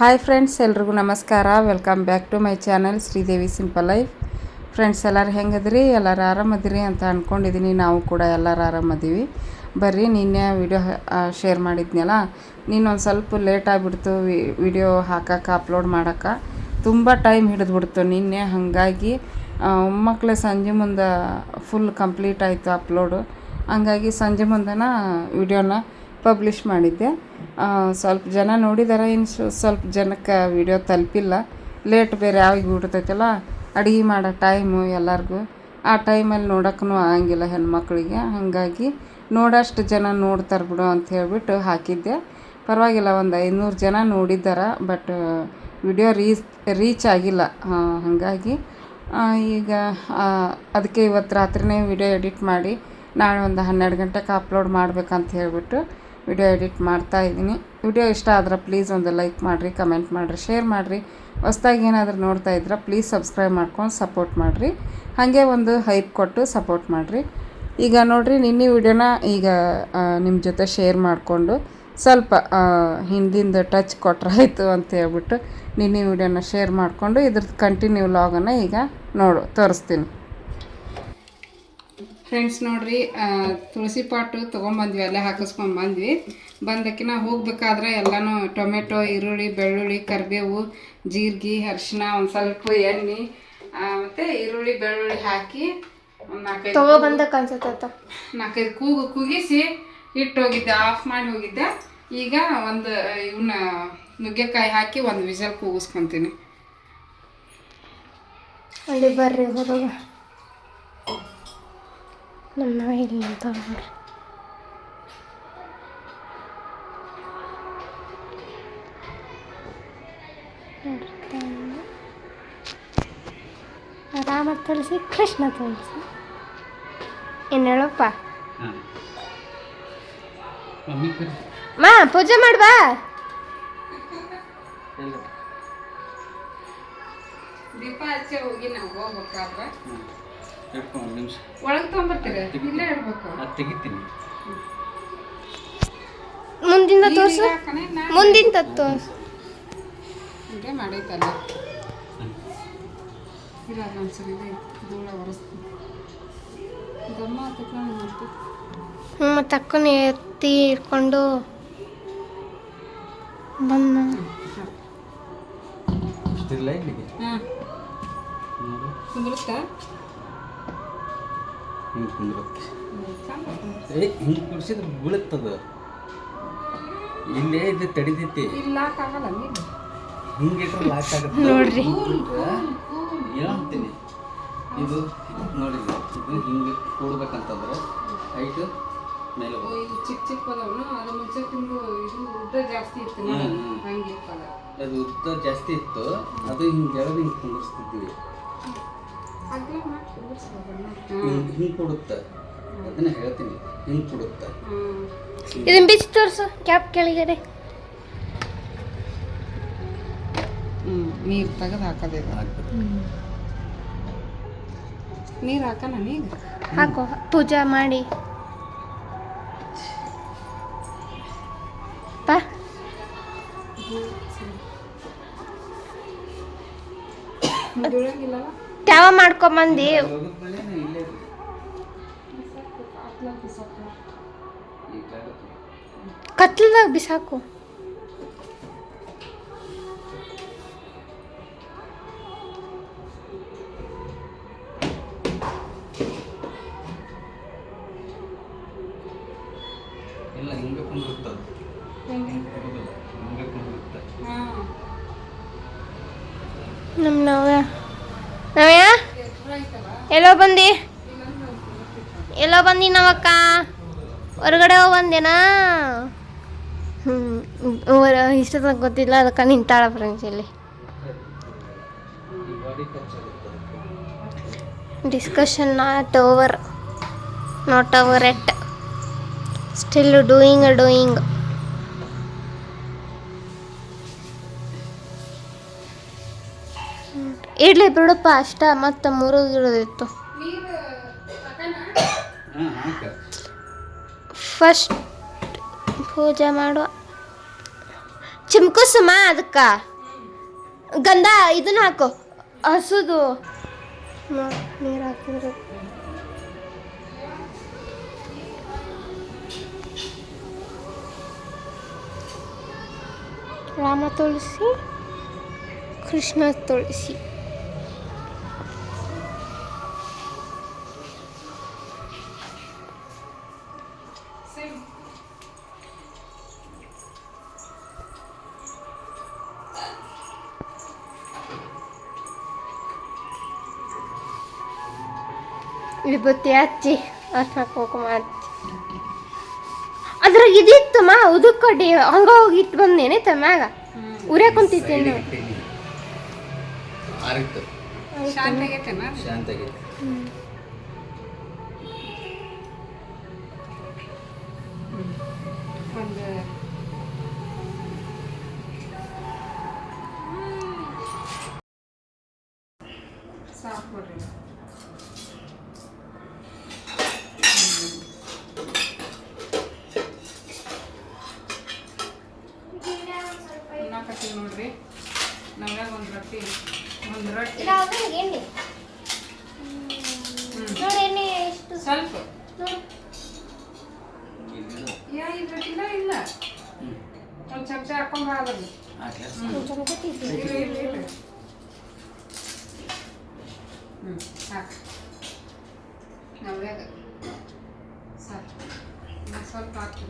Hi friends, ಎಲ್ರಿಗೂ ನಮಸ್ಕಾರ. Welcome back to my channel Sridevi simple life. Friends, ಎಲ್ಲರೂ ಹೆಂಗದ್ರಿ? ಎಲ್ಲರೂ ಆರಾಮದಿರಿ ಅಂತ ಅಂದ್ಕೊಂಡಿದ್ದೀನಿ. ನಾವು ಕೂಡ ಎಲ್ಲರೂ ಆರಾಮದೀವಿ. ಬರ್ರಿ, ನಿನ್ನೆ ವಿಡಿಯೋ ಶೇರ್ ಮಾಡಿದ್ನಲ್ಲ, ನೀನೊಂದು ಸ್ವಲ್ಪ ಲೇಟ್ ಆಗಿಬಿಡ್ತು ವಿಡಿಯೋ ಹಾಕಕ್ಕೆ, ಅಪ್ಲೋಡ್ ಮಾಡೋಕ್ಕೆ. ತುಂಬ ಟೈಮ್ ಹಿಡಿದ್ಬಿಡ್ತು ನಿನ್ನೆ. ಹಾಗಾಗಿ ಮಕ್ಕಳು ಸಂಜೆ ಮುಂದೆ ಫುಲ್ ಕಂಪ್ಲೀಟ್ ಆಯಿತು ಅಪ್ಲೋಡು. ಹಂಗಾಗಿ ಸಂಜೆ ಮುಂದೆನ ವಿಡಿಯೋನ ಪಬ್ಲಿಷ್ ಮಾಡಿದ್ದೆ. ಸ್ವಲ್ಪ ಜನ ನೋಡಿದಾರೆ, ಇನ್ನು ಸ್ವಲ್ಪ ಜನಕ್ಕೆ ವಿಡಿಯೋ ತಲುಪಿಲ್ಲ. ಲೇಟ್ ಬೇರೆ ಆಗಿಬಿಡ್ತೈತಲ್ಲ, ಅಡುಗೆ ಮಾಡೋ ಟೈಮು ಎಲ್ಲರಿಗೂ. ಆ ಟೈಮಲ್ಲಿ ನೋಡೋಕ್ಕೂ ಆಗಂಗಿಲ್ಲ ಹೆಣ್ಮಕ್ಳಿಗೆ. ಹಾಗಾಗಿ ನೋಡೋಷ್ಟು ಜನ ನೋಡ್ತಾರೆ ಬಿಡು ಅಂತ ಹೇಳ್ಬಿಟ್ಟು ಹಾಕಿದ್ದೆ. ಪರವಾಗಿಲ್ಲ, ಒಂದು 500 ಜನ ನೋಡಿದ್ದಾರೆ. ಬಟ್ ವಿಡಿಯೋ ರೀಚ್ ಆಗಿಲ್ಲ. ಹಾಗಾಗಿ ಈಗ ಅದಕ್ಕೆ ಇವತ್ತು ರಾತ್ರಿನೇ ವಿಡಿಯೋ ಎಡಿಟ್ ಮಾಡಿ ನಾಳೆ ಒಂದು 12 ಗಂಟೆಗೆ ಅಪ್ಲೋಡ್ ಮಾಡ್ಬೇಕಂತ ಹೇಳಿಬಿಟ್ಟು ವಿಡಿಯೋ ಎಡಿಟ್ ಮಾಡ್ತಾಯಿದ್ದೀನಿ. ವಿಡಿಯೋ ಇಷ್ಟ ಆದ್ರೆ ಪ್ಲೀಸ್ ಒಂದು ಲೈಕ್ ಮಾಡಿರಿ, ಕಮೆಂಟ್ ಮಾಡಿರಿ, ಶೇರ್ ಮಾಡಿರಿ. ಹೊಸ್ದಾಗಿ ಏನಾದರೂ ನೋಡ್ತಾ ಇದ್ರೆ ಪ್ಲೀಸ್ ಸಬ್ಸ್ಕ್ರೈಬ್ ಮಾಡ್ಕೊಂಡು ಸಪೋರ್ಟ್ ಮಾಡಿರಿ. ಹಾಗೆ ಒಂದು ಹೈಪ್ ಕೊಟ್ಟು ಸಪೋರ್ಟ್ ಮಾಡಿರಿ. ಈಗ ನೋಡಿರಿ, ನಿನ್ನೆ ವಿಡಿಯೋನ ಈಗ ನಿಮ್ಮ ಜೊತೆ ಶೇರ್ ಮಾಡಿಕೊಂಡು ಸ್ವಲ್ಪ ಹಿಂದಿಂದ ಟಚ್ ಕೊಟ್ರಾಯ್ತು ಅಂತ ಹೇಳ್ಬಿಟ್ಟು ನಿನ್ನೆ ವಿಡಿಯೋನ ಶೇರ್ ಮಾಡಿಕೊಂಡು ಇದ್ರದ್ದು ಕಂಟಿನ್ಯೂ ವ್ಲಾಗನ್ನು ಈಗ ತೋರಿಸ್ತೀನಿ. ಫ್ರೆಂಡ್ಸ್, ನೋಡಿರಿ, ತುಳಸಿ ಪಾಟು ತೊಗೊಂಬಂದ್ವಿ, ಅಲ್ಲೇ ಹಾಕಿಸ್ಕೊಂಡ್ಬಂದ್ವಿ. ಬಂದಕ್ಕಿನ ಹೋಗ್ಬೇಕಾದ್ರೆ ಎಲ್ಲನೂ ಟೊಮೆಟೊ, ಈರುಳ್ಳಿ, ಬೆಳ್ಳುಳ್ಳಿ, ಕರಿಬೇವು, ಜೀರಿಗೆ, ಅರಿಶಿನ, ಒಂದು ಸ್ವಲ್ಪ ಎಣ್ಣೆ ಮತ್ತು ಈರುಳ್ಳಿ ಬೆಳ್ಳುಳ್ಳಿ ಹಾಕಿ ಒಂದು 4-5 ಕೂಗಿಸಿ ಇಟ್ಟು ಹೋಗಿದ್ದೆ. ಆಫ್ ಮಾಡಿ ಹೋಗಿದ್ದೆ. ಈಗ ಒಂದು ಇವನ್ನ ನುಗ್ಗೆಕಾಯಿ ಹಾಕಿ ಒಂದು ವಿಷಲ್ ಕೂಗಿಸ್ಕೊತೀನಿ. ಅಲ್ಲಿ ಬರ್ರಿ ಹೊರಗೆ ನಮ್ಮ ಇಲ್ಲಿ ಅಂತ ನೋಡ್ರಿ. ರಾಮ ತುಳಸಿ, ಕೃಷ್ಣ ತುಳಸಿ. ಏನು ಹೇಳಪ್ಪ? ಮಾ ಪೂಜೆ ಮಾಡ್ಬಾ. ದೀಪ ಹಚ್ಚಿ ಹೋಗಿ ನಾವು ಹೋಗ್ಬೇಕಾದ್ರೆ ಒಳಗೆ ತೊಗೊಂಬರ್ತೀರಿ, ಇಲ್ಲೇ ಇಡ್ಬೇಕು. ಮುಂದಿಂದ ತೋರ್ಸು, ಮುಂದಿನ ತೋರ್ಸು. ಹೀಗೆ ಮಾಡೈತಲ್ಲ, ಇವಾಗ ಒಂದ್ಸರಿ ಧೂಳ ಒರೆಸ್ತೀನಿ. ಗಮ್ಮ ತಕೊಂಡು ಮಾಡ್ತೀವಿ. ಮತ್ತು ಅಕ್ಕನ ಎತ್ತಿ ಇಟ್ಕೊಂಡು ಬಂದ. ಹಾಂ, ಕುಂದ್ರುತ್ತಾ? ಹಿಂಗೆ ಕುಡಿಸಿದ್ರೆ ಬೀಳುತ್ತದ. ಇಲ್ಲೇ ಇದು ತಡಿತೈತಿ. ಇಲ್ಲಿ ಲಾಕ್ ಆಗಲ್ಲ, ನೀನು ಹಿಂಗಿಟ್ರೆ ಲಾಕ್ ಆಗುತ್ತೆ ನೋಡ್ರಿ. ಹೇಳ್ತೀನಿ, ಇದು ನೋಡಿ, ಇದು ಹಿಂಗೆ ಕೂಡ್ಬೇಕಂತಂದ್ರೆ ಹೈಟು ಮೇಲೆ ಇದು ಚಿಕ್ಕ ಚಿಕ್ಕ ಪದವನು. ಅದು ಮುಂಚೆ ತಿಂದು ಇದು ಉದ್ದ ಜಾಸ್ತಿ ಇತ್ತು, ಹಂಗೆ ಪದ. ಅದು ಉದ್ದ ಜಾಸ್ತಿ ಇತ್ತು. ಅದು ಹಿಂಗೆ ಎಳೆದು ಹಿಂಗೆ ಕುಂದಿರ್ಸ್ತಿದ್ವಿ. ಹಿಂಗೆ ಕೊಡುತ್ತೆ. ಅದನ್ನ ಹೇಳ್ತೀನಿ, ಹಿಂಗೆ ಕೊಡುತ್ತೆ. ಇದನ್ನ ಬಿಚ್ಚಿ ತೋರಿಸು, ಕ್ಯಾಪ್ ಕೆಳಗಡೆ. ನೀರು ತೆಗೆದು ಹಾಕೋದಿದೆ. ನೀರು ಹಾಕೋಣ? ನೀರು ಹಾಕೋ, ಪೂಜೆ ಮಾಡಿ ಪಾ. ತ್ಯಾವ ಮಾಡ್ಕೊಂಬಂದು ಕತ್ಲದಾಗ ಬಿಸಾಕು. ಎಲ್ಲ ಹಿಂಗೆ ಕುಂದಿರ್ತದೆ. ನಮ್ಮ ನವ್ಯ ಎಲ್ಲೋ ಬಂದಿ ನವಕ್ಕ? ಹೊರಗಡೆ ಹೋಗಿ ಬಂದೇನಾ? ಇಷ್ಟ ತನಕ ಗೊತ್ತಿಲ್ಲ, ಅದಕ್ಕೆ ನಿಂತಾಳ ಫ್ರೆಂಡ್ಸ್. ಇಲ್ಲಿ discussion not over at, still doing. Idli ಬಿಡಪ್ಪ, ಅಷ್ಟ ಮತ್ತೆ 3 ಇರೋದಿತ್ತು. ಫಸ್ಟ್ ಪೂಜೆ ಮಾಡುವ ಚಿಮ್ಕುಸುಮ ಅದಕ್ಕೆ ಗಂಧ ಇದನ್ನ ಹಾಕು ಹಸುದು ನೀರು ಹಾಕಿದ್ರೆ ರಾಮ ತುಳಸಿ ಕೃಷ್ಣ ತುಳಸಿ ವಿಭೂತಿ ಹಚ್ಚಿ ಅರ್ಶಿನ ಕುಂಕುಮ ಹಚ್ಚಿ ಅದ್ರಾಗ ಇದಿತ್ತಮ್ಮ ಉದುಕ್ ಕಡ್ಡಿ ಹಂಗ ಹೋಗಿ ಇಟ್ಟು ಬಂದೇನೆ ಮ್ಯಾಗ ಉರೇ ಕುಂತಿದ್ದೇನೆ ಆರಿತ್ತು ಶಾಂತ ಆಗೈತೆ ಒಂದು ಸಾಕು ಕೊಡ್ರಿ ಉಣ್ಣಾಕತ್ತೀವಿ ನೋಡ್ರಿ ನಾವ್ಯಾಗ ಒಂದು ರೊಟ್ಟಿ ಎಣ್ಣೆ ನೋಡಿ ಎಣ್ಣೆ ಎಷ್ಟು ಸ್ವಲ್ಪ ನೋಡಿ ಈ ರೊಟ್ಟಿನ ಇಲ್ಲ ಒಂದು ಚಮಚ ಹಾಕೊಂಡ್ ಬಾದ್ರಿ ಇರ್ಲಿ ಸಾಕು ನಾವ್ಯಾಗ ಸಾಕು ಇನ್ನು ಸ್ವಲ್ಪ ಹಾಕ್ತೀವಿ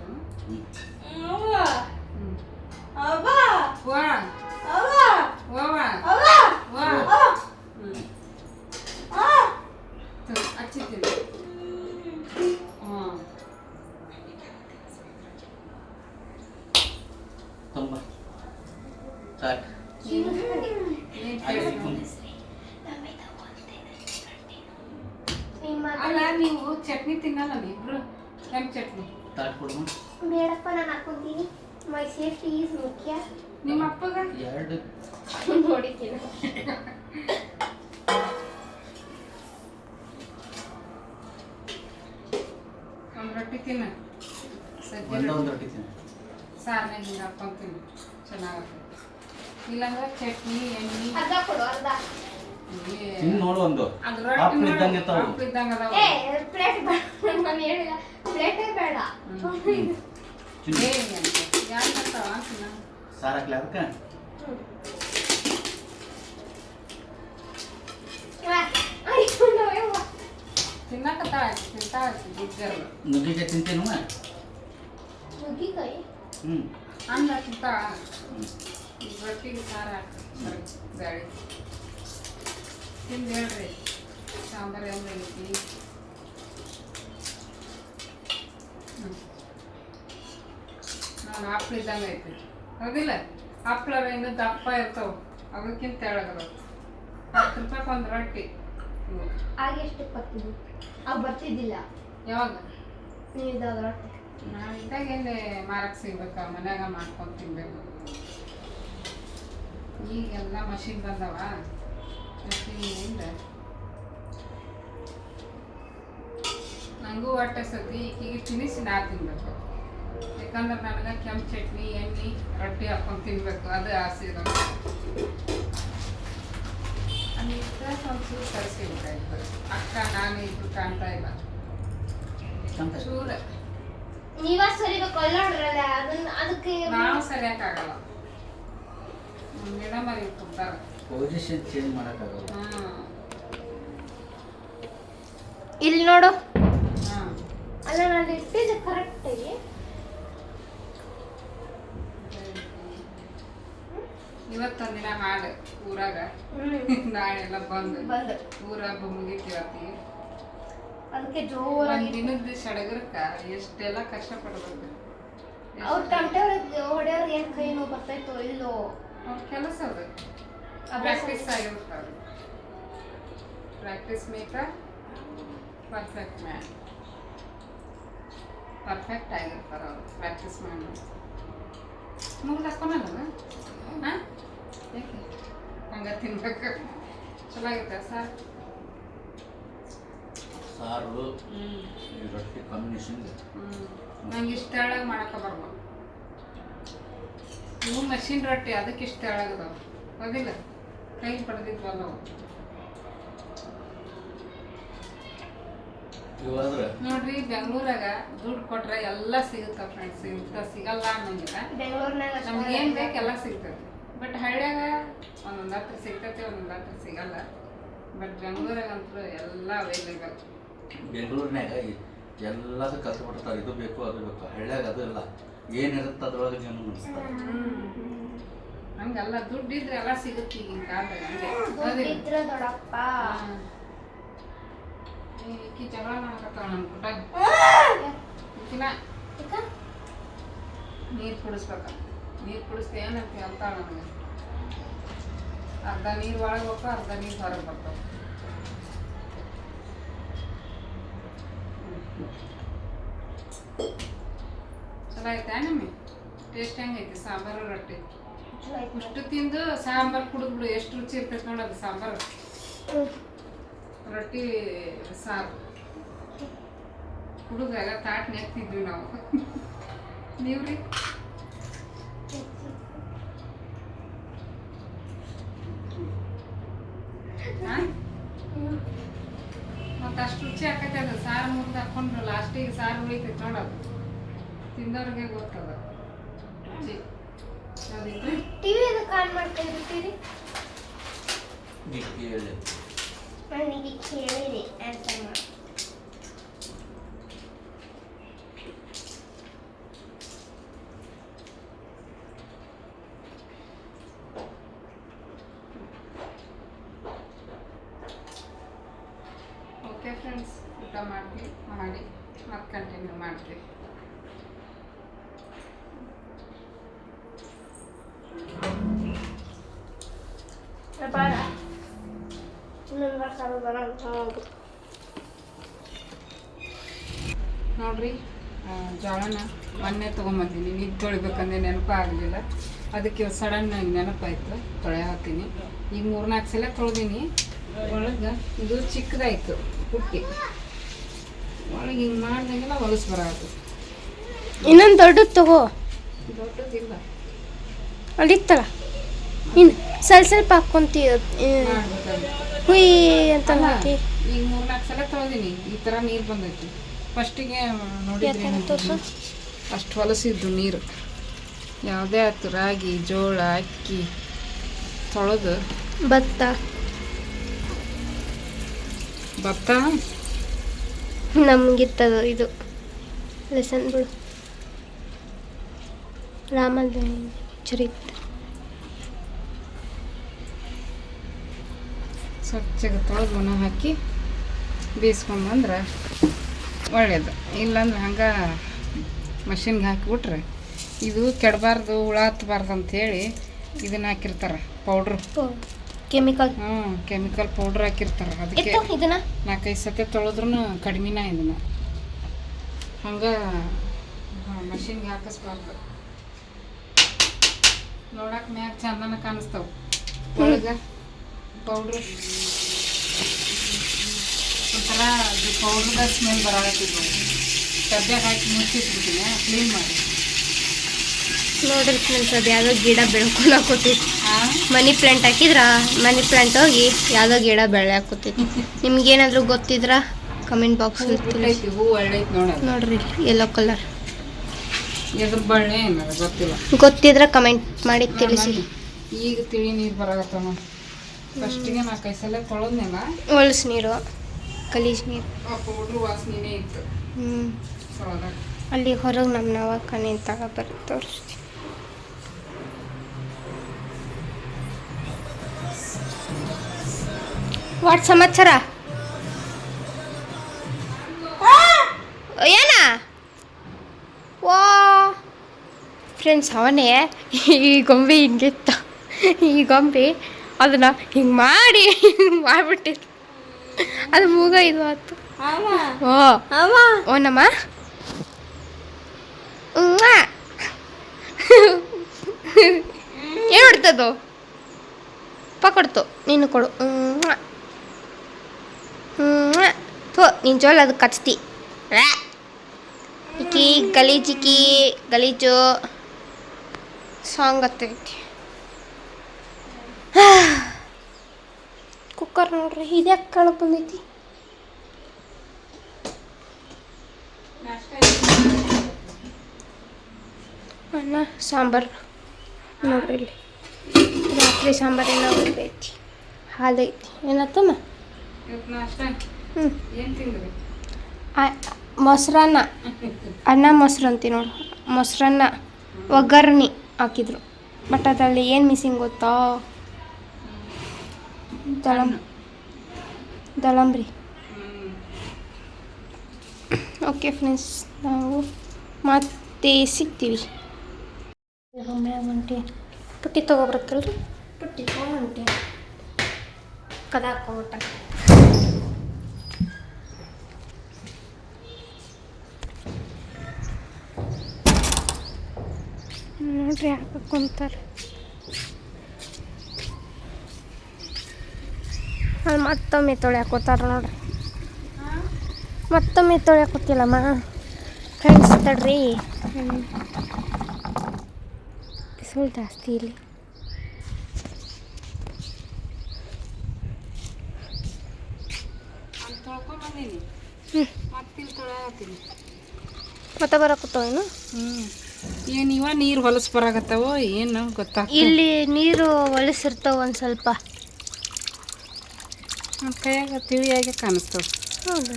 ಹಚ್ಚಿದ್ದೀನಿ ತುಂಬ ಸಾಕು ಅಲ್ಲ ನೀವು ಚಟ್ನಿ ತಿನ್ನಲ್ಲ ನೀಬ್ರು ಕೆಂಪು ಚಟ್ನಿ ತಾಟ್ ಕೊಡು ಬೇಡಪ್ಪ ನಾನು ಹಾಕೊಂತೀನಿ ಮೈ ಸೇಫ್ಟಿ ಈಸ್ ಮುಖ್ಯ ನಿಮ್ಮ ಅಪ್ಪಗ ಎರಡು ನೋಡಿದ್ದೀನಿ ಒಂದು ರೊಟ್ಟಿ ತಿನ್ನ ಒಂದು ರೊಟ್ಟಿ ತಿನ್ನು ಸಾರನೇ ಹಿಂಗೆ ಹಾಕೊಂಡು ತಿನ್ನು ಚೆನ್ನಾಗತ್ತೆ ಇಲ್ಲಾಂದ್ರೆ ಚಟ್ನಿ ಎಣ್ಣೆ ಅರ್ಧ ಕೊಡು ಅರ್ಧ ತಿನ್ನು ನೋಡು ಒಂದು ಅದು ಹಪ್ಪಳ ರೊಟ್ಟಿ ಇದ್ದಂಗೆ ಇರ್ತಾವು. ಹಪ್ಪಳ ಇದ್ದಂಗೆ ಅದಾವ ಪ್ಲೇಟ್ ಬೇಡ ನಾನು ಹೇಳಿಲ್ಲ ಪ್ಲೇಟೇ ಬೇಡ ತಿನ್ನು ಯಾರು ಬರ್ತಾವ ತಿನ್ನ ಸಾರು ಹಾಕ್ಲಿ ಅದಕ್ಕೆ ತಿನ್ನಕತ್ತಾಳ ತಿಂತಾಳ ದುಡ್ಡಿರಲ್ಲ ನುಗ್ಗಿಕಾಯಿ ತಿಂತೀನು ನುಗ್ಗಿಕಾಯಿ ಹ್ಞೂ ಅನ್ನ ತಿಂತಾಳ ರೊಟ್ಟಿಗೆ ಸಾರು ಹಾಕಿ ಬ್ಯಾಳಿ ತಿಂದು ಹೇಳ್ರಿ ಸಾಂಬಾರು ಹೆಂಗೈತಿ ನಾನು ಹಪ್ಳ ಇದ್ದಂಗೆ ಐತಿ ಹೌದಿಲ್ಲ ಹಪ್ಳ ಇನ್ನೂ ದಪ್ಪ ಇರ್ತಾವೆ ಅದಕ್ಕಿಂತ ತೆಳಗದ 10 ರೂಪಾಯಿಗೆ ಒಂದು ರೊಟ್ಟಿ ಆಗ ಎಷ್ಟು ಬರ್ತಿದ್ವಿ ಆಗ ಬರ್ತಿದ್ದಿಲ್ಲ ಯಾವಾಗ ನೀವು ಇದ್ದಾಗ ರೊಟ್ಟಿ ನಾವು ಇದ್ದಾಗ ಎಲ್ಲಿ ಮಾರಕ್ಕೆ ಸಿಗ್ಬೇಕು ಮನ್ಯಾಗ ಮಾಡ್ಕೊಂಡು ತಿನ್ಬೇಕು ಈಗೆಲ್ಲ ಮಷಿನ್ ಬಂದವ ಮಷೀನಿಂದ ನನಗೂ ಹೊಟ್ಟೆ ಸತಿ ಈಗೀಗ ತಿನ್ನಿಸಿ ನಾ ತಿನ್ಬೇಕು ಯಾಕಂದ್ರೆ ನನಗೆ ಕೆಂಪು ಚಟ್ನಿ ಎಣ್ಣೆ ರೊಟ್ಟಿ ಹಾಕೊಂಡು ತಿನ್ಬೇಕು ಅದು ಆಸೆ ಇರೋದು ಅಲ್ಲಿದ್ದ ಒಂಚೂರು ತರಿಸಿಬೇಕಾಯ್ತು ಅಕ್ಕ ನಾನು ಇದ್ದು ಕಾಣ್ತಾ ಇಲ್ಲ ಚೂರು ನೀವ ಸರಿಬೇಕು ಅಲ್ಲ ನೋಡ್ರಲ್ಲ ಅದನ್ನ ಅದಕ್ಕೆ ನಾವು ಸರಿಯಾಕಾಗಲ್ಲ ಮೇಡಮ್ ಅವ್ರಿಗೆ ಕೊಡ್ತಾರೆ ಪೊಸಿಷನ್ ಚೇಂಜ್ ಮಾಡೋಕ್ಕಾಗಲ್ಲ ಇಲ್ಲಿ ನೋಡು ಹಾಂ ಅಲ್ಲ ನಾನು ಇಟ್ಟಿದ್ದೆ ಕರೆಕ್ಟಾಗಿ ಇವತ್ತೊಂದಿನ ಹಾಡು ಊರಾಗ ನಾಳೆ ಎಲ್ಲ ಬಂದು ಬಂದು ಊರ ಹಬ್ಬ ಮುಗಿತೀವತ್ತಿ ಅದಕ್ಕೆ ಜೋರಾಗಿ ಒಂದ್ ದಿನದ ಸಡಗರಕ್ಕ ಎಷ್ಟೆಲ್ಲ ಕಷ್ಟಪಡ್ಬೇಕು ಅವ್ರ ತಮಟೆ ಹೊಡೆಯವ್ರಿಗೆ ಏನು ಕೈ ನೋವು ಬರ್ತಾಯಿತ್ತು ಇಲ್ಲೋ ಅವ್ರ ಕೆಲಸ ಅದು ಪ್ರಾಕ್ಟೀಸ್ ಆಗಿರ್ತಾರೆ practice make perfect man perfect ಆಗಿರ್ತಾರೆ ಅವರು ಪ್ರಾಕ್ಟೀಸ್ ಮಾಡಿ ಮುಗಿದು ಹಾಕೋನಲ್ಲ ಹಾಂ ಯಾಕೆ ಹಂಗೆ ತಿನ್ಬೇಕು ಚಲೋ ಆಗಿರುತ್ತೆ ಸರ್ ಸಾರು ಈ ರೊಟ್ಟಿ ಕಾಂಬಿನೇಷನ್ ನಂಗೆ ಇಷ್ಟ ಹೇಳಾಗ ಮಾಡಕ್ಕೆ ಬರ್ಬೋದು ಇವು ಮಷಿನ್ ರೊಟ್ಟಿ ಅದಕ್ಕೆ ಇಷ್ಟ ಹೇಳಾಗದವು ಹೌದಿಲ್ಲ ಕೈ ಪಡೆದಿದ್ವಲ್ಲ ಅವು. ಇವಾದ್ರೆ ನೋಡ್ರಿ ಬೆಂಗಳೂರಾಗ ದುಡ್ಡು ಕೊಟ್ರೆ ಎಲ್ಲ ಸಿಗುತ್ತ ಫ್ರೆಂಡ್ಸ್, ಇಂಥ ಸಿಗಲ್ಲ ಅನ್ನಂಗಿಲ್ಲ. ಬೆಂಗಳೂರಿನಾಗ ನಮ್ಗೆ ಏನು ಬೇಕು ಎಲ್ಲ ಸಿಗ್ತದೆ. ಬಟ್ ಹಳ್ಳ್ಯಾಗ ಒಂದೊಂದು ಹತ್ರ ಸಿಗ್ತೈತೆ, ಒಂದೊಂದು ಹತ್ರ ಸಿಗಲ್ಲ. ಬಟ್ ಬೆಂಗಳೂರಾಗಂತೂ ಎಲ್ಲ ಅವೈಲೇಬಲ್. ಬೆಂಗಳೂರಿನಾಗ ಎಲ್ಲದೂ ಕಲ್ತು ಬಿಡ್ತಾರೆ, ಇದು ಬೇಕು ಅದು ಬೇಕು. ಹಳ್ಳ್ಯಾಗ ಅದು ಇಲ್ಲ, ಏನಿರುತ್ತೆ ಅದ್ರೊಳಗೆ ಜೀವನ ನಡೆಸ್ತಾರೆ. ಹಂಗಲ್ಲ, ದುಡ್ಡು ಇದ್ರೆ ಎಲ್ಲ ಸಿಗುತ್ತೆ ಈಗಿನ ಕಾಲದಾಗ. ಹಂಗೆ ಇದ್ರ ದೊಡ್ಡಪ್ಪ ಈಕಿ ಜಗಳ ಮಾಡಕತ್ತಾವ ನನ್ನ ಪುಟ್ಟಾಗ. ಈಕಿನ ನೀರು ಕುಡಿಸ್ಬೇಕ. ನೀರು ಕುಡಿಸ್ತೆ ಏನಂತ ಹೇಳ್ತಾಳ ನನಗೆ. ಅರ್ಧ ನೀರು ಒಳಗೆ ಹೋಗ್ತಾವ, ಅರ್ಧ ನೀರು ಹೊರಗೆ ಬರ್ತಾವ. ಚಲೋ ಆಯ್ತಾ ನಮ್ಮಿ? ಟೇಸ್ಟ್ ಹೆಂಗೈತಿ ಸಾಂಬಾರು ರೊಟ್ಟಿ? ಅಷ್ಟು ತಿಂದು ಸಾಂಬಾರು ಕುಡಿದ್ಬಿಡು, ಎಷ್ಟು ರುಚಿ ಇರ್ತೈತೆ ನೋಡೋದು ಸಾಂಬಾರು. ರೊಟ್ಟಿ ಸಾರು ಕುಡಿದಾಗ ತಾಟ್ ನೆಕ್ತಿದ್ವಿ ನಾವು. ನೀವ್ರಿ? ಮತ್ತು ಅಷ್ಟು ರುಚಿ ಆಕೈತೆ ಅದು. ಸಾರು ಮುಗ್ದು ಹಾಕ್ಕೊಂಡು ಲಾಸ್ಟಿಗೆ ಸಾರು ಉಳಿತೈತೆ ನೋಡೋದು. ತಿಂದವ್ರಿಗೆ ಗೊತ್ತದ ರುಚಿ. ಅದಿತ್ತು ಟಿವಿ ಅದಕ್ಕೆ ಆನ್ ಮಾಡ್ಕೊಂಡಿರ್ತೀರಿ? ಹೇಳಿ ನನಗೆ ಕೇಳಿರಿ ಆನ್ಸರ್ ಮಾಡಿ. ಓಕೆ ಫ್ರೆಂಡ್ಸ್, ಊಟ ಮಾಡಿ ಮತ್ತೆ ಕಂಟಿನ್ಯೂ ಮಾಡ್ತೀವಿ. ಬೇಡ ಇನ್ನೊಂದು ವರ್ಷ ಬರೋಣ. ನೋಡ್ರಿ, ಜೋಳನ ಮೊನ್ನೆ ತೊಗೊಂಬಂದೀನಿ. ನೀರು ತೊಳಿಬೇಕಂದ್ರೆ ನೆನಪಾಗಲಿಲ್ಲ, ಅದಕ್ಕೆ ಸಡನ್ನಾಗಿ ನೆನಪಾಯ್ತು, ತೊಳೆ ಹಾಕ್ತೀನಿ. ಈಗ 3-4 ಸಲ ತೊಳೆದೀನಿ. ಒಳಗೆ ಇದು ಚಿಕ್ಕದಾಯ್ತು ಪುಟ್ಟಿ, ಒಳಗೆ ಹಿಂಗೆ ಮಾಡ್ದಂಗೆಲ್ಲ ಹೊಲಸು ಬರೋದು. ಇನ್ನೊಂದು ದೊಡ್ಡದು ತಗೋ. ದೊಡ್ಡದಿಲ್ಲ, ಅಲ್ಲಿತ್ತಲ್ಲ ಇನ್ನು ಸ್ವಲ್ಪ ಹಾಕ್ಕೊಂತೀವಿ. ಮಾಡ್ಬೇಕಾಗಿತ್ತು. ಹುಯ್ ಅಂತ ಅಂತಿ. ಈಗ 3-4 ಸಲ ತೊಳೆದೀನಿ, ಈ ಥರ ನೀರು ಬಂದೈತಿ. ಫಸ್ಟಿಗೆ ನೋಡಿದ್ರೆ ಅಷ್ಟು ಹೊಲಸಿದ್ದು ನೀರು. ಯಾವುದೇ ಆಯ್ತು, ರಾಗಿ, ಜೋಳ, ಅಕ್ಕಿ ತೊಳೆದು ಭತ್ತ ನಮಗಿತ್ತದು ಇದು ಲೆಸನ್ ಬಿಡು. ರಾಮದ ಚರಿತ್ರೆ ಸ್ವಚ್ಛಗೆ ತೊಳೆದು ಒಣ ಹಾಕಿ ಬೇಯಿಸ್ಕೊಂಬಂದ್ರೆ ಒಳ್ಳೇದು. ಇಲ್ಲಾಂದ್ರೆ ಹಂಗೆ ಮಷಿನ್ಗೆ ಹಾಕಿಬಿಟ್ರೆ ಇದು ಕೆಡಬಾರ್ದು, ಹುಳ ಹತ್ತಬಾರ್ದು ಅಂಥೇಳಿ ಇದನ್ನು ಹಾಕಿರ್ತಾರೆ ಪೌಡ್ರು. ಕೆಮಿಕಲ್. ಕೆಮಿಕಲ್ ಪೌಡ್ರ್ ಹಾಕಿರ್ತಾರೆ. ಅದಕ್ಕೆ ಇದನ್ನ 4-5 ಸತಿ ತೊಳೆದ್ರೂ ಕಡಿಮೆನ ಇದನ್ನು. ಹಂಗೆ ಮಷಿನ್ಗೆ ಹಾಕಿಸ್ಬಾರ್ದು. ನೋಡಕ್ಕೆ ಮ್ಯಾಗ ಚಂದನ ಕಾಣಿಸ್ತಾವೆ, ಒಳಗೆ ಪೌಡ್ರು ಒಂಥರ ಪೌಡ್ರದ ಸ್ಮೆಲ್ ಬರಾಕತ್ತಿದ್ವು. ಡಬ್ಬ್ಯಾಗ ಹಾಕಿ ಮುಚ್ಚಿಟ್ಬಿಟ್ಟಿನಿ, ಕ್ಲೀನ್ ಮಾಡಿ. ನೋಡ್ರಿ ಫ್ರೆಂಡ್ಸ್, ಅದು ಯಾವುದೋ ಗಿಡ ಬೆಳ್ಕೊಂಡು ಹಾಕೋತೈತಿ. ಮನಿ ಪ್ಲಾಂಟ್ ಹಾಕಿದ್ರ ಮನಿ ಪ್ಲಾಂಟ್ ಹೋಗಿ ಯಾವುದೋ ಗಿಡ ಬೆಳೆ ಹಾಕೋತೈತಿ. ನಿಮ್ಗೇನಾದ್ರೂ ಗೊತ್ತಿದ್ರ ಕಮೆಂಟ್ ಬಾಕ್ಸ್ ಬಿಟ್ಟೈತಿ, ಹೂ ಒಳ್ಳೈತಿ ನೋಡೋದು. ನೋಡ್ರಿ ಯೆಲ್ಲೋ ಕಲರ್. ಎದ್ರ ಬಳ್ಳಿ ಏನದ ಗೊತ್ತಿಲ್ಲ, ಗೊತ್ತಿದ್ರೆ ಕಮೆಂಟ್ ಮಾಡಿ ತಿಳಿಸಿ. ಈಗ ತಿಳಿ ನೀರು ಬರಾಕತ್ತಾವ ನೋಡಿ. ಫಸ್ಟಿಗೆ 4-5 ಸಲ ತೊಳೆದ್ನೆಲ್ಲ, ಹೊಲಸು ನೀರು, ಗಲೀಜ್ ನೀರು. ಆ ಪೌಡ್ರು ವಾಸನೆನೇ ಇತ್ತು ತೊಳೆದಾಗ. ಅಲ್ಲಿ ಹೊರಗೆ ನಮ್ಮ ನವಕ್ಕ ನಿಂತಾಗ ಬರುತ್ತೆ, ತೋರಿಸ್ತೀವಿ. ವಾಟ್ ಸಮಾಚಾರ? ಏನ ವಾ ಫ್ರೆಂಡ್ಸ್, ಅವನೇ ಈ ಗೊಂಬೆ ಹಿಂಗಿತ್ತ. ಈ ಗೊಂಬೆ ಅದನ್ನ ಹಿಂಗೆ ಮಾಡಿ ಮಾಡ್ಬಿಟ್ಟಿತ್ತು. ಅದು ಮೂಗ ಇದು ಆಯ್ತು. ಓ ನಮ್ಮ ಏನು ಹೊಡ್ತದು? ಕೊಡ್ತು, ನೀನು ಕೊಡು. ಥೋ, ನೀನು ಜೋಳ ಅದು ಕಚ್ತಿ. ಇಕ್ಕಿ ಗಲೀಜಿಕ್ಕಿ ಗಲೀಜು ಸಾಂಗ್ ಹತ್ತೈತಿ. ಕುಕ್ಕರ್ ನೋಡ್ರಿ ಇದ್ಯಾಕೆ ಕಾಣಕ್ಕೆ ಬಂದೈತಿ. ಅನ್ನ ಸಾಂಬಾರು ನೋಡ್ರಿ ಇಲ್ಲಿ ರಾತ್ರಿ ಸಾಂಬಾರು ಏನೋ ಐತಿ, ಹಾಲು ಐತಿ. ಏನತ್ತಮ್ಮ? ಮೊಸರನ್ನ, ಅನ್ನ ಮೊಸರು ಅಂತೀವಿ ನೋಡು, ಮೊಸರನ್ನ ಒಗ್ಗರಣೆ ಹಾಕಿದ್ರು. ಬಟ್ ಅದರಲ್ಲಿ ಏನು ಮಿಸ್ಸಿಂಗ್ ಗೊತ್ತಾ? ದಳಂಬ್ರಿ. ಓಕೆ ಫ್ರೆಂಡ್ಸ್, ನಾವು ಮತ್ತೆ ಸಿಗ್ತೀವಿ. ಹೊಂಟಿ ಪುಟ್ಟಿ ತೊಗೊಬರ್ಕಲ್ರಿ, ಪುಟ್ಟಿ ಹೊಂಟಿ ಕದ ಹಾಕೋಬಿಟ್ಟ. ನೋಡ್ರಿ ಯಾಕೆ ಕುಂತಾರೆ. ಅಲ್ಲಿ ಮತ್ತೊಮ್ಮೆ ತೊಳ್ಯಾಕೋತಾರ ನೋಡ್ರಿ, ಮತ್ತೊಮ್ಮೆ ತೊಳ್ಯಾಕೋತಿಲ್ಲಮ್ಮ ಫ್ರೆಂಡ್ಸ್. ತಡ್ರಿ, ಬಿಸಿಲು ಜಾಸ್ತಿ ಇಲ್ಲಿ. ಮತ್ತೆ ಬರಕತ್ತಾವೇನು? ಏನು ಇವ ನೀರು ಹೊಲಸು ಬರಾಕತ್ತಾವೋ ಏನು ಗೊತ್ತಾ? ಇಲ್ಲಿ ನೀರು ಹೊಲಸಿರ್ತಾವ ಒಂದು ಸ್ವಲ್ಪ, ನಮ್ಮ ಕೈಯಾಗ ತಿಳಿಯಾಗೆ ಕಾಣಿಸ್ತವೆ. ಹೌದಾ?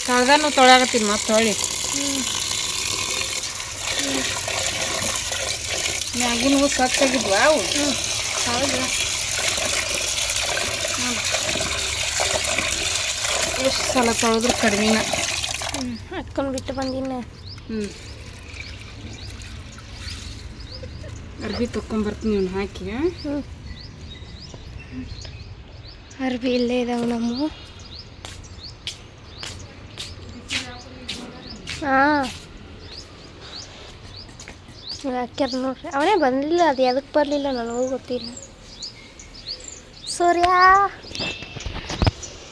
ತಳ್ದಾನು ತೊಳ್ಯಾಕತ್ತೀನಿ ಮತ್ತೆ ಹೊಳ್ಳಿ. ಮ್ಯಾಗಿನವು ಸ್ವಚ್ಛಾಗಿದ್ವಾ ಅವು? ಹೌದಾ? ಎಷ್ಟು ಸಲ ತೊಳೆದ್ರು ಕಡಿಮೆನ. ಹಾಕ್ಕೊಂಡು ಬಿಟ್ಟು ಬಂದಿನ. ಅರ್ಬಿ ತೊಗೊಂಬರ್ತೀನಿ ಇವ್ನು ಹಾಕಿ. ಅರ್ಬಿ ಇಲ್ಲೇ ಇದಾವೆ ನಮ್ಮ. ಹಾಂ ಹಾಕ್ಯಾರ ನೋಡ್ರಿ. ಅವನೇ ಬಂದಿಲ್ಲ, ಅದು ಎದಕ್ಕೆ ಬರಲಿಲ್ಲ ನನಗೂ ಗೊತ್ತಿಲ್ಲ. ಸೂರ್ಯ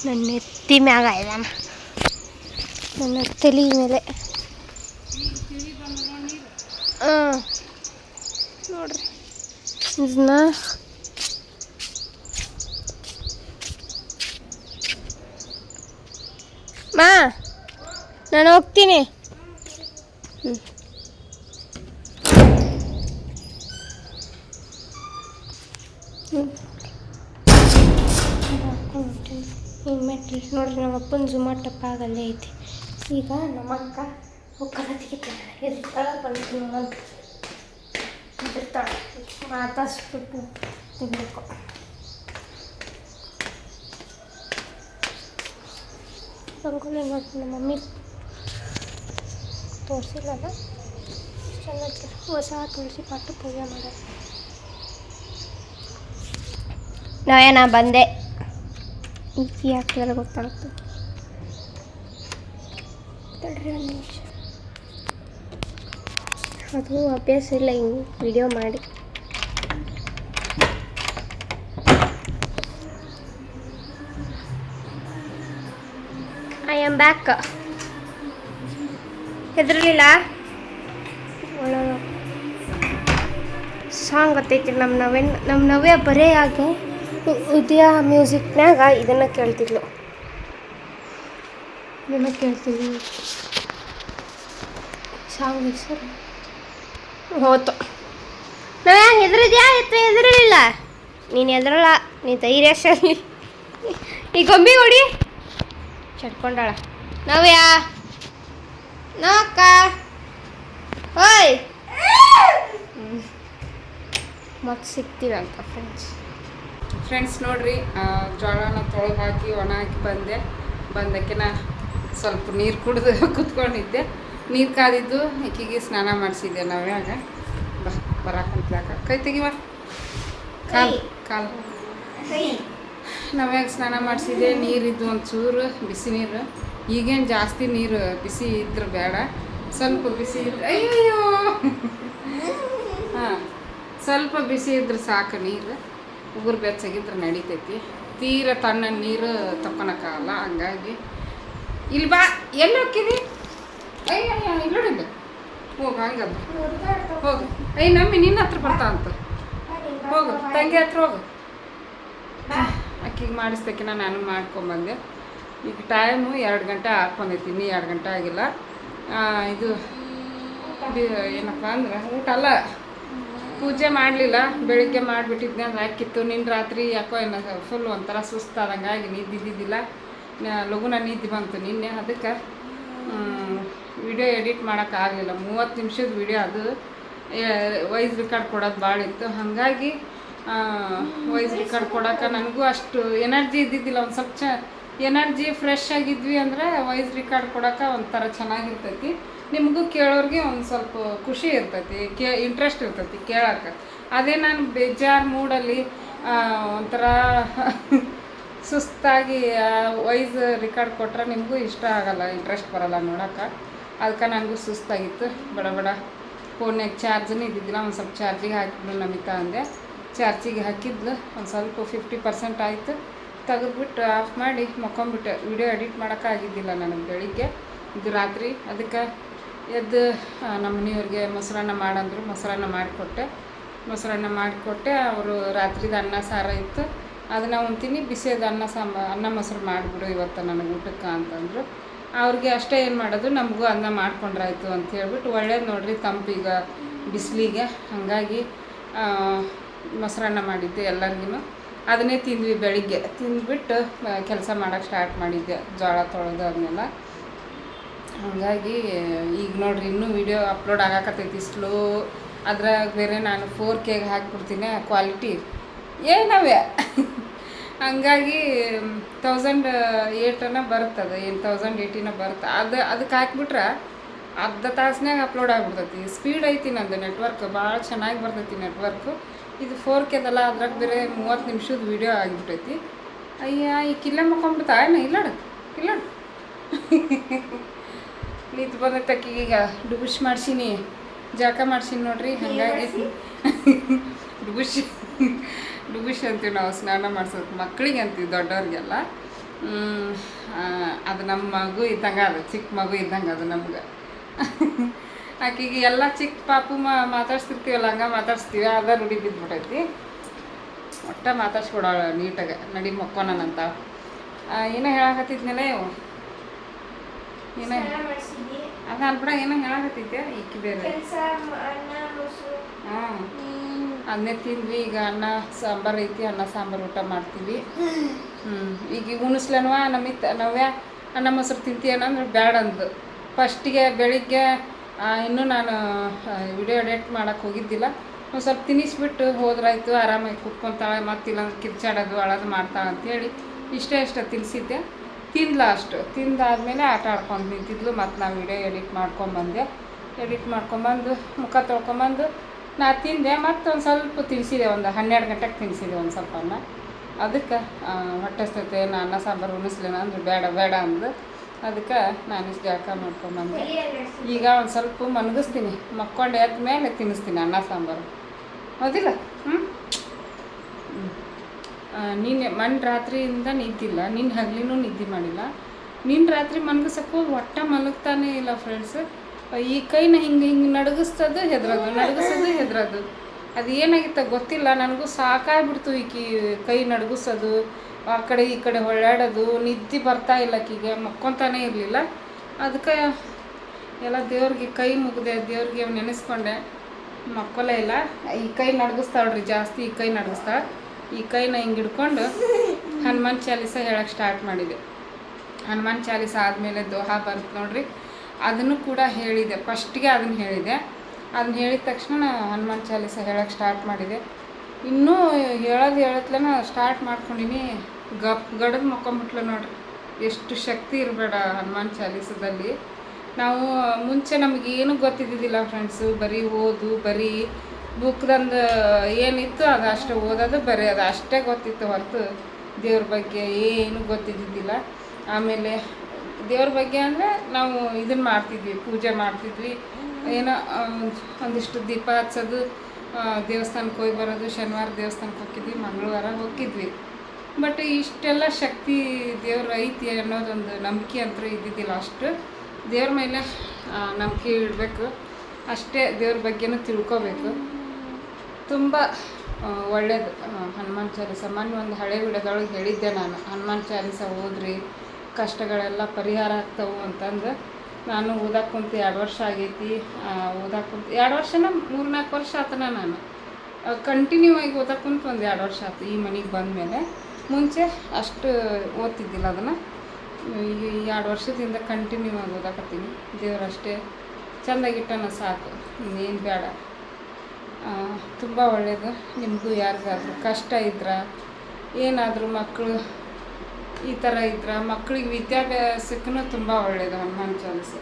ನನ್ನ ನೆತ್ತಿ ಮ್ಯಾಗ ಇದಾನ, ನನ್ನ ತಲೆ ಮೇಲೆ. ಹಾಂ ನೋಡ್ರಿ ಇದನ್ನ ಮಾ ನಾನು ಹೋಗ್ತೀನಿ. ಮೆಟ್ಲು ನೋಡ್ರಿ, ನಮ್ಮ ಅಪ್ಪನ ಜುಮಾಟಪ್ಪ ಆಗಲ್ಲೇ ಐತಿ. ಈಗ ನಮ್ಮ ಅಕ್ಕ ಒಕ್ಕಲ ತೆಗಿತಾಳೆ, ಎದ್ತಾಳೆ ಬಂದು ಅಂತ ಎದ್ತಾಳೆ, ಮಾತಾಡ್ಸ್ಬಿಟ್ಟು ತೆಗಿಬೇಕು. ರಂಗೋಲಿ ನೋಡ್ರಿ ನಮ್ಮ ಮಮ್ಮಿ ತೋರಿಸಿಲ್ಲಲ್ಲ, ಚೆನ್ನಾಗಿ ಹೊಸ ತುಳಸಿ ಪಾಟು ಪೂಜೆ ಮಾಡೋದು. ನಾ ಬಂದೆ, ಈಗ ಹಾಕಿದ್ರೆ ಗೊತ್ತಾಗುತ್ತೆ. ತಡ್ರಿ ಒಂದು ನಿಮಿಷ, ಅದು ಅಭ್ಯಾಸ ಇಲ್ಲ ಹಿಂಗೆ ವಿಡಿಯೋ ಮಾಡಿ. I am back. ಹೆದರ್ಲಿಲ್ಲ? ಒಳ್ಳೆ ಸಾಂಗ್ ಗೊತ್ತೈತಿ ನಮ್ಮ ನವ್ಯ ಬರೇ ಆಗಿ ಉದಯ ಮ್ಯೂಸಿಕ್ನಾಗ ಇದನ್ನು ಕೇಳ್ತಿದ್ಲು, ಇದನ್ನು ಕೇಳ್ತಿದ್ವಿ. ಸಾಂಗ್ ಹೆಸರು ಹೋತು. ನಾವು ಯಾಕೆ ಹೆದರಿದ್ಯಾ? ಹೆದರಲಿಲ್ಲ, ನೀನು ಹೆದರಲ್ಲ, ನೀನು ಧೈರ್ಯಶಾಲಿ. ಈ ಗೊಂಬಿ ಹೊಡಿ ಚಟ್ಕೊಂಡಾಳ. ನವ್ಯಾ ನಾವಕ್ಕ ಓಯ್ ಮತ್ತೆ ಸಿಗ್ತೀವಂತ ಫ್ರೆಂಡ್ಸ್ ನೋಡ್ರಿ, ಜೋಳನ ತೊಳೆದು ಹಾಕಿ ಒಣ ಹಾಕಿ ಬಂದಕ್ಕಿನ ಸ್ವಲ್ಪ ನೀರು ಕುಡಿದು ಕುತ್ಕೊಂಡಿದ್ದೆ. ನೀರು ಕಾದಿದ್ದು ಈಕಿಗೆ ಸ್ನಾನ ಮಾಡಿಸಿದ್ದೆ. ನಾವ್ಯಾಗ ಬರಾಕಂತ್ಲಾಕ ಕೈ ತೆಗಿವ ಕಾಲು ನಾವ್ಯಾಗ ಸ್ನಾನ ಮಾಡಿಸಿದ್ದೆ. ನೀರಿದ್ದು ಒಂಚೂರು ಬಿಸಿ ನೀರು, ಈಗೇನು ಜಾಸ್ತಿ ನೀರು ಬಿಸಿ ಇದ್ರೆ ಬೇಡ, ಸ್ವಲ್ಪ ಬಿಸಿ ಇದ್ರೆ ಅಯ್ಯೋ ಹಾಂ ಸ್ವಲ್ಪ ಬಿಸಿ ಇದ್ರೆ ಸಾಕು. ನೀರು ಉಗುರು ಬೆಚ್ಚಗಿದ್ರೆ ನಡಿತೈತಿ, ತೀರ ತಣ್ಣ ನೀರು ತಕ್ಕೊಳಕ್ಕಾಗಲ್ಲ. ಹಂಗಾಗಿ ಇಲ್ಲಿ ಬಾ, ಎಲ್ಲಿ ಹೋಗ್ತೀವಿ? ಅಯ್ಯ ಇಲ್ಲೋಡಿಲ್ಲ, ಹೋಗಿ ಹಂಗದ ಹೋಗಿ. ನಮ್ಮಿ ನಿನ್ನ ಹತ್ರ ಬರ್ತಾ ಅಂತ ಹೋಗು ತಂಗಿ ಹತ್ರ ಹೋಗು. ಅಕ್ಕಿಗೆ ಮಾಡಿಸ್ಬೇಕೆ ನಾನು ಮಾಡ್ಕೊಂಬಂದೆ. ಈಗ ಟೈಮು 2 ಗಂಟೆ ಹಾಕ್ಕೊಂಡೈತಿ, ಇನ್ನೂ 2 ಗಂಟೆ ಆಗಿಲ್ಲ. ಇದು ಏನಪ್ಪ ಅಂದ್ರೆ ಊಟ ಅಲ್ಲ, ಪೂಜೆ ಮಾಡಲಿಲ್ಲ. ಬೆಳಿಗ್ಗೆ ಮಾಡಿಬಿಟ್ಟಿದ್ದೆ ಅಂದ್ರೆ ಹಾಕಿತ್ತು. ನಿನ್ನ ರಾತ್ರಿ ಯಾಕೋ ಏನೋ ಫುಲ್ ಒಂಥರ ಸುಸ್ತಾದಂಗಾಗಿ ನಿದ್ದಿದ್ದಿದ್ದಿಲ್ಲ. ಲಘುನ ನಿದ್ದೆ ಬಂತು ನಿನ್ನೆ. ಅದಕ್ಕೆ ವಿಡಿಯೋ ಎಡಿಟ್ ಮಾಡೋಕ್ಕಾಗಲಿಲ್ಲ. 30 ನಿಮಿಷದ ವಿಡಿಯೋ, ಅದು ವಾಯ್ಸ್ ರೆಕಾರ್ಡ್ ಕೊಡೋದು ಭಾಳ ಇತ್ತು. ಹಾಗಾಗಿ ವಾಯ್ಸ್ ರೆಕಾರ್ಡ್ ಕೊಡೋಕೆ ನನಗೂ ಅಷ್ಟು ಎನರ್ಜಿ ಇದ್ದಿದ್ದಿಲ್ಲ. ಒಂದು ಸ್ವಲ್ಪ ಎನರ್ಜಿ ಫ್ರೆಶ್ ಆಗಿದ್ವಿ ಅಂದರೆ ವಾಯ್ಸ್ ರೆಕಾರ್ಡ್ ಕೊಡೋಕೆ ಒಂಥರ ಚೆನ್ನಾಗಿರ್ತೈತಿ. ನಿಮಗೂ ಕೇಳೋರಿಗೆ ಒಂದು ಸ್ವಲ್ಪ ಖುಷಿ ಇರ್ತೈತಿ, ಇಂಟ್ರೆಸ್ಟ್ ಇರ್ತೈತಿ ಕೇಳೋಕೆ. ಅದೇ ನಾನು ಬೇಜಾರು ಮೂಡಲ್ಲಿ ಒಂಥರ ಸುಸ್ತಾಗಿ ವಾಯ್ಸ್ ರೆಕಾರ್ಡ್ ಕೊಟ್ಟರೆ ನಿಮಗೂ ಇಷ್ಟ ಆಗಲ್ಲ, ಇಂಟ್ರೆಸ್ಟ್ ಬರೋಲ್ಲ ನೋಡೋಕೆ. ಅದಕ್ಕೆ ನನಗೂ ಸುಸ್ತಾಗಿತ್ತು. ಬಡ ಫೋನ್ಯಾಗ ಚಾರ್ಜನೂ ಇದ್ದಿದ್ದಿಲ್ಲ. ಒಂದು ಸ್ವಲ್ಪ ಚಾರ್ಜಿಗೆ ಹಾಕಿದ್ಲು ನಮಿತಾ ಅಂದೆ. ಚಾರ್ಜಿಗೆ ಹಾಕಿದ್ಲು. ಒಂದು ಸ್ವಲ್ಪ 50% ಆಯಿತು. ತೆಗೆದ್ಬಿಟ್ಟು ಆಫ್ ಮಾಡಿ ಮಕ್ಕೊಂಬಿಟ್ಟೆ. ವಿಡಿಯೋ ಎಡಿಟ್ ಮಾಡೋಕ್ಕಾಗಿದ್ದಿಲ್ಲ ನನಗೆ ಬೆಳಿಗ್ಗೆ. ಇದು ರಾತ್ರಿ. ಅದಕ್ಕೆ ಎದ್ದು ನಮ್ಮ ಮನೆಯವ್ರಿಗೆ ಮೊಸರನ್ನ ಮಾಡಂದ್ರು, ಮೊಸರನ್ನ ಮೊಸರನ್ನ ಮಾಡಿಕೊಟ್ಟೆ. ಅವರು ರಾತ್ರಿದು ಅನ್ನ ಸಾರು ಇತ್ತು, ಅದನ್ನು ಉಣ್ತೀನಿ. ಬಿಸಿದ ಅನ್ನ ಮೊಸರು ಮಾಡಿಬಿಡು ಇವತ್ತು ನನಗೆ ಊಟಕ್ಕೆ ಅಂತಂದರು. ಅವ್ರಿಗೆ ಅಷ್ಟೇ ಏನು ಮಾಡೋದು, ನಮಗೂ ಅನ್ನ ಮಾಡ್ಕೊಂಡ್ರಾಯ್ತು ಅಂತ ಹೇಳ್ಬಿಟ್ಟು. ಒಳ್ಳೇದು ನೋಡ್ರಿ ತಂಪೀಗ ಬಿಸಿಲಿಗೆ. ಹಾಗಾಗಿ ಮೊಸರನ್ನ ಮಾಡಿದ್ದೆ ಎಲ್ಲರಿಗೂ. ಅದನ್ನೇ ತಿಂದ್ವಿ ಬೆಳಿಗ್ಗೆ. ತಿಂದ್ಬಿಟ್ಟು ಕೆಲಸ ಮಾಡೋಕ್ಕೆ ಸ್ಟಾರ್ಟ್ ಮಾಡಿದ್ದೆ, ಜೋಳ ತೊಳೆದು ಅದನ್ನೆಲ್ಲ. ಹಾಗಾಗಿ ಈಗ ನೋಡಿರಿ ಇನ್ನೂ ವಿಡಿಯೋ ಅಪ್ಲೋಡ್ ಆಗಾಕತ್ತೈತಿ ಸ್ಲೋ. ಅದ್ರಾಗ ಬೇರೆ ನಾನು 4Kಗೆ ಹಾಕ್ಬಿಡ್ತೀನಿ ಕ್ವಾಲಿಟಿ ಏನವೇ. ಹಂಗಾಗಿ 1008 ಬರ್ತದೆ, 1080 ಬರುತ್ತೆ. ಅದಕ್ಕೆ ಹಾಕ್ಬಿಟ್ರೆ ಅರ್ಧ ತಾಸ್ನಾಗ ಅಪ್ಲೋಡ್ ಆಗಿಬಿಡ್ತೈತಿ. ಸ್ಪೀಡ್ ಐತಿ ನಂದು ನೆಟ್ವರ್ಕ್, ಭಾಳ ಚೆನ್ನಾಗಿ ಬರ್ತೈತಿ ನೆಟ್ವರ್ಕು. ಇದು 4Kದಲ್ಲ, ಅದ್ರಾಗ ಬೇರೆ 30 ನಿಮಿಷದ ವೀಡಿಯೋ ಆಗಿಬಿಟ್ಟೈತಿ. ಅಯ್ಯ ಈ ಕಿಲ್ಲ ಮಕ್ಕೊಂಬಿಡ್ತಾ ಇಲ್ಲಾಡು ನಿಂತು ಬಂದೈತಕ್ಕಿ. ಈಗ ಡುಬುಷ್ ಮಾಡ್ಸೀನಿ, ಜಾಕ ಮಾಡ್ಸೀನಿ ನೋಡ್ರಿ. ಹಾಗಾಗಿ ಡುಬುಷ್ ಅಂತೀವಿ ನಾವು, ಸ್ನಾನ ಮಾಡ್ಸೋದು ಮಕ್ಕಳಿಗೆ ಅಂತೀವಿ, ದೊಡ್ಡವ್ರಿಗೆಲ್ಲ. ಅದು ನಮ್ಮ ಮಗು ಇದ್ದಂಗೆ, ಅದು ಚಿಕ್ಕ ಮಗು ಇದ್ದಂಗೆ ಅದು ನಮ್ಗೆ. ಆಕೆಗೆ ಎಲ್ಲ ಚಿಕ್ಕ ಪಾಪು ಮಾತಾಡ್ಸ್ತಿರ್ತೀವಲ್ಲ, ಹಂಗೆ ಮಾತಾಡ್ಸ್ತೀವಿ. ಅದ ರೂಢಿ ಬಿದ್ದುಬಿಟ್ಟೈತಿ. ಒಟ್ಟು ಮಾತಾಡ್ಸ್ಕೊಡೋಳ ನೀಟಾಗೆ, ನಡಿ ಮಕ್ಕೋನಂತ. ಏನೋ ಹೇಳಕತ್ತಿದ್ನಲ್ಲ ಇವು, ಏನೋ ಅದು ಅನ್ಬಿಡ, ಏನೋ ಹೇಳಕತ್ತಿದ್ದೆ ಈಕಿ ಬೇರೆ. ಹಾಂ, ಅದನ್ನೇ ತಿಂದ್ವಿ. ಈಗ ಅನ್ನ ಸಾಂಬಾರು ಐತಿ, ಅನ್ನ ಸಾಂಬಾರು ಊಟ ಮಾಡ್ತೀವಿ. ಈಗ ಉಣಿಸ್ಲನ್ವಾ ನವ್ಯ ಅನ್ನ ಮೊಸರು ತಿಂತೀಯನಂದ್ರೆ ಬ್ಯಾಡ ಅಂದು. ಫಸ್ಟಿಗೆ ಬೆಳಿಗ್ಗೆ ಇನ್ನೂ ನಾನು ವಿಡಿಯೋ ಎಡಿಟ್ ಮಾಡೋಕ್ಕೆ ಹೋಗಿದ್ದಿಲ್ಲ. ಒಂದು ಸ್ವಲ್ಪ ತಿನ್ನಿಸ್ಬಿಟ್ಟು ಹೋದ್ರಾಯ್ತು, ಆರಾಮಾಗಿ ಕುತ್ಕೊತಾಳೆ. ಮತ್ತಿಲ್ಲಾಂದ್ರೆ ಕಿರ್ಚಾಡೋದು ಅಳೋದು ಮಾಡ್ತಾಳೆ ಅಂಥೇಳಿ ಇಷ್ಟ ತಿನ್ನಿಸಿದ್ದೆ. ತಿಂದ್ಲ ಅಷ್ಟು. ತಿಂದಾದ್ಮೇಲೆ ಆಟ ಆಡ್ಕೊಂಡು ನಿಂತಿದ್ಲು. ಮತ್ತು ನಾವು ವಿಡಿಯೋ ಎಡಿಟ್ ಮಾಡ್ಕೊಂಬಂದೆ. ಎಡಿಟ್ ಮಾಡ್ಕೊಂಬಂದು ಮುಖ ತೊಳ್ಕೊಂಬಂದು ನಾ ತಿಂದೆ. ಮತ್ತು ಒಂದು ಸ್ವಲ್ಪ ತಿನ್ನಿಸಿದೆ, ಒಂದು 12 ಗಂಟೆಗೆ ತಿನ್ನಿಸಿದೆ ಒಂದು ಸ್ವಲ್ಪ ಅನ್ನ. ಅದಕ್ಕೆ ಹೊಟ್ಟೆ ಹಸ್ತೈತೆ, ನಾನು ಅನ್ನ ಸಾಂಬಾರು ಉಣಿಸ್ಲೇನ ಅಂದ್ರೆ ಬೇಡ ಅಂದು. ಅದಕ್ಕೆ ನಾನು ಇಷ್ಟು ಜಾಕ ಮಾಡ್ಕೊಂಬಂದೆ. ಈಗ ಒಂದು ಸ್ವಲ್ಪ ಮನಗಿಸ್ತೀನಿ, ಮಕ್ಕೊಂಡು ಎದ್ದ ಮೇಲೆ ತಿನ್ನಿಸ್ತೀನಿ ಅನ್ನ ಸಾಂಬಾರು. ಹೌದಿಲ್ಲ? ನಿನ್ನೆ ರಾತ್ರಿಯಿಂದ ನಿದ್ದಿಲ್ಲ, ನಿನ್ನ ಹಗಲಿನೂ ನಿದ್ದೆ ಮಾಡಿಲ್ಲ. ನಿನ್ನ ರಾತ್ರಿ ಮನಗಿಸೋಕ್ಕೂ ಒಟ್ಟ ಮಲಗ್ತಾನೇ ಇಲ್ಲ ಫ್ರೆಂಡ್ಸ್. ಈ ಕೈನ ಹಿಂಗೆ ನಡಗಿಸ್ತದು ಹೆದ್ರೋದು. ಅದು ಏನಾಗಿತ್ತ ಗೊತ್ತಿಲ್ಲ, ನನಗೂ ಸಾಕಾಗ್ಬಿಡ್ತು. ಈಕಿ ಕೈ ನಡಗಿಸೋದು, ಆ ಕಡೆ ಈ ಕಡೆ ಹೊಳ್ಳಾಡೋದು. ನಿದ್ದೆ ಬರ್ತಾ ಇಲ್ಲ ಆಕಿಗೆ, ಮಕ್ಕೊತಾನೇ ಇರಲಿಲ್ಲ. ಅದಕ್ಕೆ ಎಲ್ಲ ದೇವ್ರಿಗೆ ಕೈ ಮುಗಿದೆ, ದೇವ್ರಿಗೆ ನೆನೆಸ್ಕೊಂಡೆ. ಮಕ್ಕೊಲ್ಲೇ ಇಲ್ಲ. ಈ ಕೈ ನಡಗಿಸ್ತಾಳ್ರಿ ಜಾಸ್ತಿ, ಈ ಕೈ ನಡಗಿಸ್ತಾಳೆ. ಈ ಕೈನ ಹಿಂಗೆ ಹಿಡ್ಕೊಂಡು ಹನುಮಾನ್ ಚಾಲೀಸ ಹೇಳೋಕ್ಕೆ ಸ್ಟಾರ್ಟ್ ಮಾಡಿದೆ. ಹನುಮಾನ್ ಚಾಲೀಸ ಆದಮೇಲೆ ದೋಹಾ ಬರುತ್ತೆ ನೋಡ್ರಿ, ಅದನ್ನು ಕೂಡ ಹೇಳಿದೆ. ಫಸ್ಟಿಗೆ ಅದನ್ನು ಹೇಳಿದೆ. ಅದನ್ನ ಹೇಳಿದ ತಕ್ಷಣ ಹನುಮಾನ್ ಚಾಲೀಸ ಹೇಳೋಕ್ಕೆ ಸ್ಟಾರ್ಟ್ ಮಾಡಿದೆ. ಇನ್ನೂ ಹೇಳತ್ಲನ ಸ್ಟಾರ್ಟ್ ಮಾಡ್ಕೊಂಡಿನಿ, ಗಡದು ಮಕ್ಕೊಂಬಿಟ್ಲು ನೋಡ್ರಿ. ಎಷ್ಟು ಶಕ್ತಿ ಇರಬೇಡ ಹನುಮಾನ್ ಚಾಲೀಸದಲ್ಲಿ. ನಾವು ಮುಂಚೆ ನಮಗೇನು ಗೊತ್ತಿದ್ದಿದ್ದಿಲ್ಲ ಫ್ರೆಂಡ್ಸು. ಬರೀ ಓದು, ಬರೀ ಬುಕ್ದಂದು ಏನಿತ್ತು ಅದು ಅಷ್ಟೇ ಓದೋದು, ಬರೆಯೋದು ಅಷ್ಟೇ ಗೊತ್ತಿತ್ತು ಹೊರತು ದೇವ್ರ ಬಗ್ಗೆ ಏನು ಗೊತ್ತಿದ್ದಿದ್ದಿಲ್ಲ. ಆಮೇಲೆ ದೇವ್ರ ಬಗ್ಗೆ ಅಂದರೆ ನಾವು ಇದನ್ನು ಮಾಡ್ತಿದ್ವಿ, ಪೂಜೆ ಮಾಡ್ತಿದ್ವಿ. ಏನೋ ಒಂದಿಷ್ಟು ದೀಪ ಹಚ್ಚೋದು, ದೇವಸ್ಥಾನಕ್ಕೆ ಹೋಗಿ ಬರೋದು. ಶನಿವಾರ ದೇವಸ್ಥಾನಕ್ಕೆ ಹೋಗಿದ್ವಿ, ಮಂಗಳವಾರ ಹೋಗಿದ್ವಿ. ಬಟ್ ಇಷ್ಟೆಲ್ಲ ಶಕ್ತಿ ದೇವ್ರ ಐತಿ ಅನ್ನೋದೊಂದು ನಂಬಿಕೆ ಅಂತೂ ಇದ್ದಿದ್ದಿಲ್ಲ. ಅಷ್ಟು ದೇವ್ರ ಮೇಲೆ ನಂಬಿಕೆ ಇಡಬೇಕು ಅಷ್ಟೇ. ದೇವ್ರ ಬಗ್ಗೆನೂ ತಿಳ್ಕೊಬೇಕು. ತುಂಬ ಒಳ್ಳೇದು. ಹನುಮಾನ್ ಚಾಲೀಸ ಮೊನ್ನೆ ಒಂದು ಹಳೆ ವಿಡಿಯೋದೊಳಗೆ ಹೇಳಿದ್ದೆ ನಾನು, ಹನುಮಾನ್ ಚಾಲೀಸ ಓದ್ರಿ ಕಷ್ಟಗಳೆಲ್ಲ ಪರಿಹಾರ ಆಗ್ತಾವೆ ಅಂತಂದು. ನಾನು ಓದಕ್ಕೆ ಕುಂತು 2 ವರ್ಷ ಆಗೈತಿ. ಓದಕ್ಕೆ ಕುಂತು 2 ವರ್ಷನ 3-4 ವರ್ಷ ಆತನ ನಾನು ಕಂಟಿನ್ಯೂ ಆಗಿ ಓದಕ್ಕೆ ಕುಂತು ಒಂದು 2 ವರ್ಷ ಆಯ್ತು ಈ ಮನೆಗೆ ಬಂದಮೇಲೆ. ಮುಂಚೆ ಅಷ್ಟು ಓದ್ತಿದ್ದಿಲ್ಲ ಅದನ್ನು. ಈಗ 2 ವರ್ಷದಿಂದ ಕಂಟಿನ್ಯೂ ಆಗಿ ಓದಕತ್ತೀನಿ. ದೇವರಷ್ಟೇ ಚೆಂದಾಗಿಟ್ಟನ ಸಾಕು, ಇನ್ನೇನು ಬೇಡ. ತುಂಬ ಒಳ್ಳೆಯದು. ನಿಮಗೂ ಯಾರಿಗಾದ್ರೂ ಕಷ್ಟ ಇದ್ರೆ, ಏನಾದರೂ ಮಕ್ಕಳು ಈ ಥರ ಇದ್ರೆ, ಮಕ್ಕಳಿಗೆ ವಿದ್ಯಾಭ್ಯಾಸಕ್ಕೂ ತುಂಬ ಒಳ್ಳೆಯದು ಹನುಮಾನ್ ಚಾಲೀಸ.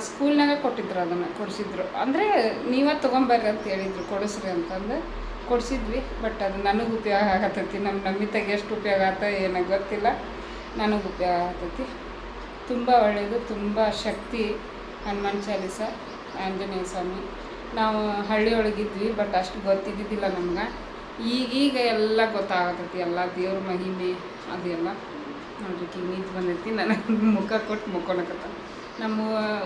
ಸ್ಕೂಲ್ನಾಗ ಕೊಟ್ಟಿದ್ರು, ಅದನ್ನು ಕೊಡಿಸಿದ್ರು. ಅಂದರೆ ನೀವೇ ತೊಗೊಂಬರ್ರಿ ಅಂತ ಹೇಳಿದ್ರು, ಕೊಡಿಸ್ರಿ ಅಂತಂದು ಕೊಡಿಸಿದ್ವಿ. ಬಟ್ ಅದು ನನಗೆ ಉಪಯೋಗ ಆಗತ್ತೈತಿ. ನಮ್ಮ ನಮ್ಮಿತಾಗ ಎಷ್ಟು ಉಪಯೋಗ ಆಗ್ತಾ ಏನೋ ಗೊತ್ತಿಲ್ಲ, ನನಗೆ ಉಪಯೋಗ ಆಗ್ತೈತಿ. ತುಂಬ ಒಳ್ಳೆಯದು, ತುಂಬ ಶಕ್ತಿ ಹನುಮಾನ್ ಚಾಲೀಸ, ಆಂಜನೇಯ ಸ್ವಾಮಿ. ನಾವು ಹಳ್ಳಿಯೊಳಗಿದ್ವಿ, ಬಟ್ ಅಷ್ಟು ಗೊತ್ತಿದ್ದಿದ್ದಿಲ್ಲ ನಮ್ಗೆ. ಈಗೀಗ ಎಲ್ಲ ಗೊತ್ತಾಗತೈತಿ, ಎಲ್ಲ ದೇವ್ರ ಮಹಿಮೆ ಅದೆಲ್ಲ. ನೋಡ್ರಿ ನಿಂತು ಬಂದೈತಿ, ನನಗೆ ಮುಖ ಕೊಟ್ಟು ಮುಕ್ಕೊಳಕತ್ತ. ನಮ್ಮ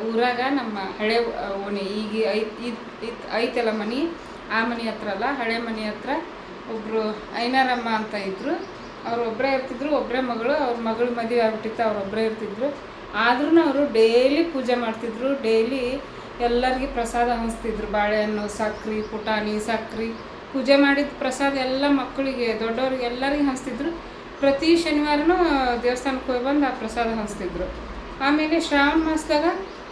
ಊರಾಗ ನಮ್ಮ ಹಳೆ ಓಣಿ ಈಗ ಐತೆಲ್ಲ ಮನೆ, ಆ ಮನೆ ಹತ್ರ ಅಲ್ಲ, ಹಳೆ ಮನೆ ಹತ್ರ ಒಬ್ಬರು ಐನಾರಮ್ಮ ಅಂತ ಇದ್ದರು. ಅವ್ರು ಒಬ್ಬರೇ ಇರ್ತಿದ್ರು, ಒಬ್ಬರೇ ಮಗಳು. ಅವ್ರ ಮಗಳು ಮದುವೆ ಆಗ್ಬಿಟ್ಟಿತ್ತು, ಅವ್ರೊಬ್ಬರೇ ಇರ್ತಿದ್ರು. ಆದ್ರೂ ಅವರು ಡೈಲಿ ಪೂಜೆ ಮಾಡ್ತಿದ್ರು. ಡೈಲಿ ಎಲ್ಲರಿಗೆ ಪ್ರಸಾದ ಹಂಚ್ತಿದ್ರು. ಬಾಳೆಹಣ್ಣು, ಸಕ್ರೆ, ಪುಟಾಣಿ, ಸಕ್ರೆ, ಪೂಜೆ ಮಾಡಿದ ಪ್ರಸಾದ ಎಲ್ಲ ಮಕ್ಕಳಿಗೆ, ದೊಡ್ಡವ್ರಿಗೆ ಎಲ್ಲರಿಗೆ ಹಂಚ್ತಿದ್ರು. ಪ್ರತಿ ಶನಿವಾರನೂ ದೇವಸ್ಥಾನಕ್ಕೆ ಹೋಗಿ ಬಂದು ಆ ಪ್ರಸಾದ ಹಂಚ್ತಿದ್ರು. ಆಮೇಲೆ ಶ್ರಾವಣ ಮಾಸದಾಗ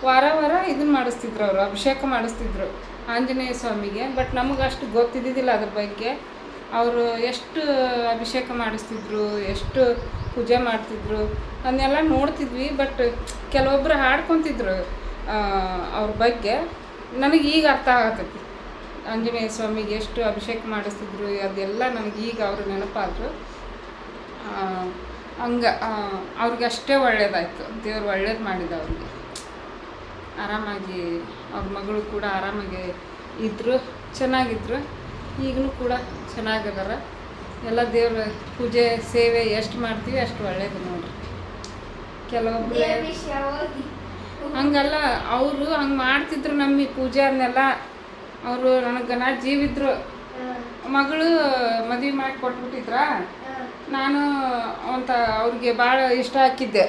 ವಾರ ಇದನ್ನು ಮಾಡಿಸ್ತಿದ್ರು, ಅವರು ಅಭಿಷೇಕ ಮಾಡಿಸ್ತಿದ್ರು ಆಂಜನೇಯ ಸ್ವಾಮಿಗೆ. ಬಟ್ ನಮಗೆ ಅಷ್ಟು ಗೊತ್ತಿದ್ದಿದ್ದಿಲ್ಲ ಅದ್ರ ಬಗ್ಗೆ. ಅವರು ಎಷ್ಟು ಅಭಿಷೇಕ ಮಾಡಿಸ್ತಿದ್ರು, ಎಷ್ಟು ಪೂಜೆ ಮಾಡ್ತಿದ್ರು ಅದನ್ನೆಲ್ಲ ನೋಡ್ತಿದ್ವಿ. ಬಟ್ ಕೆಲವೊಬ್ಬರು ಹಾಡ್ಕೊತಿದ್ರು ಅವ್ರ ಬಗ್ಗೆ. ನನಗೆ ಈಗ ಅರ್ಥ ಆಗತ್ತೈತಿ ಆಂಜನೇಯ ಸ್ವಾಮಿಗೆ ಎಷ್ಟು ಅಭಿಷೇಕ ಮಾಡಿಸ್ತಿದ್ರು, ಅದೆಲ್ಲ ನನಗೆ ಈಗ ಅವರು ನೆನಪಾದ್ರು. ಹಂಗೆ ಅವ್ರಿಗೆ ಅಷ್ಟೇ ಒಳ್ಳೇದಾಯಿತು, ದೇವ್ರು ಒಳ್ಳೇದು ಮಾಡಿದ ಅವ್ರಿಗೆ. ಆರಾಮಾಗಿ ಅವ್ರ ಮಗಳು ಕೂಡ ಆರಾಮಾಗಿ ಇದ್ದರು, ಚೆನ್ನಾಗಿದ್ರು. ಈಗಲೂ ಕೂಡ ಚೆನ್ನಾಗಿದಾರ. ಎಲ್ಲ ದೇವ್ರ ಪೂಜೆ ಸೇವೆ ಎಷ್ಟು ಮಾಡ್ತೀವಿ ಅಷ್ಟು ಒಳ್ಳೇದು ನೋಡ್ರಿ. ಕೆಲವೊಬ್ಬರು ಹಂಗಲ್ಲ, ಅವರು ಹಂಗೆ ಮಾಡ್ತಿದ್ರು ನಮಗೆ ಪೂಜೆ ಅದನ್ನೆಲ್ಲ. ಅವರು ನಾ ಜೀವಿದ್ರು, ಮಗಳು ಮದುವೆ ಮಾಡಿ ಕೊಟ್ಬಿಟ್ಟಿದ್ರ. ನಾನು ಅಂತ ಅವ್ರಿಗೆ ಭಾಳ ಇಷ್ಟ ಹಾಕಿದ್ದೆ.